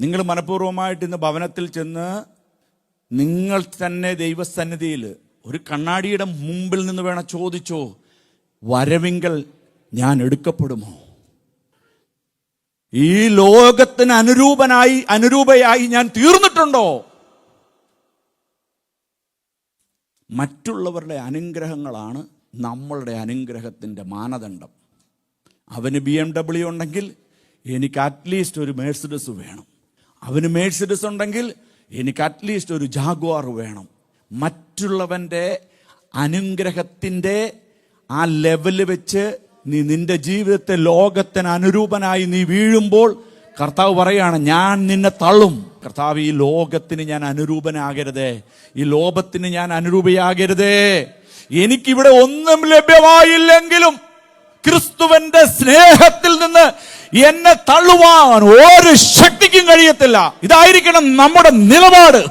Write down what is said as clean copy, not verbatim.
നിങ്ങൾ മനഃപൂർവ്വമായിട്ട് ഇന്ന് ഭവനത്തിൽ ചെന്ന് നിങ്ങൾ തന്നെ ദൈവസന്നിധിയിൽ ഒരു കണ്ണാടിയുടെ മുമ്പിൽ നിന്ന് വേണം ചോദിച്ചോ, വരവിങ്കൽ ഞാൻ എടുക്കപ്പെടുമോ? ഈ ലോകത്തിന് അനുരൂപയായി ഞാൻ തീർന്നിട്ടുണ്ടോ? മറ്റുള്ളവരുടെ അനുഗ്രഹങ്ങളാണ് നമ്മളുടെ അനുഗ്രഹത്തിൻ്റെ മാനദണ്ഡം. അവന് BMW ഉണ്ടെങ്കിൽ എനിക്ക് അറ്റ്ലീസ്റ്റ് ഒരു മേഴ്സിഡസ് വേണം. അവന് മേഴ്സിഡസ് ഉണ്ടെങ്കിൽ എനിക്ക് അറ്റ്ലീസ്റ്റ് ഒരു ജാഗ്വാർ വേണം. മറ്റുള്ളവൻ്റെ അനുഗ്രഹത്തിൻ്റെ ആ ലെവല് വെച്ച് നിന്റെ ജീവിതത്തെ ലോകത്തിന് അനുരൂപനായി നീ വീഴുമ്പോൾ കർത്താവ് പറയാണ്, ഞാൻ നിന്നെ തള്ളും. കർത്താവ്, ഈ ലോകത്തിന് ഞാൻ അനുരൂപനാകരുതേ, ഈ ലോകത്തിന് ഞാൻ അനുരൂപയാകരുതേ. എനിക്കിവിടെ ഒന്നും ലഭ്യമായില്ലെങ്കിലും ക്രിസ്തുവിന്റെ സ്നേഹത്തിൽ നിന്ന് എന്നെ തള്ളുവാൻ ഒരു ശക്തിക്കും കഴിയത്തില്ല. ഇതായിരിക്കണം നമ്മുടെ നിലപാട്.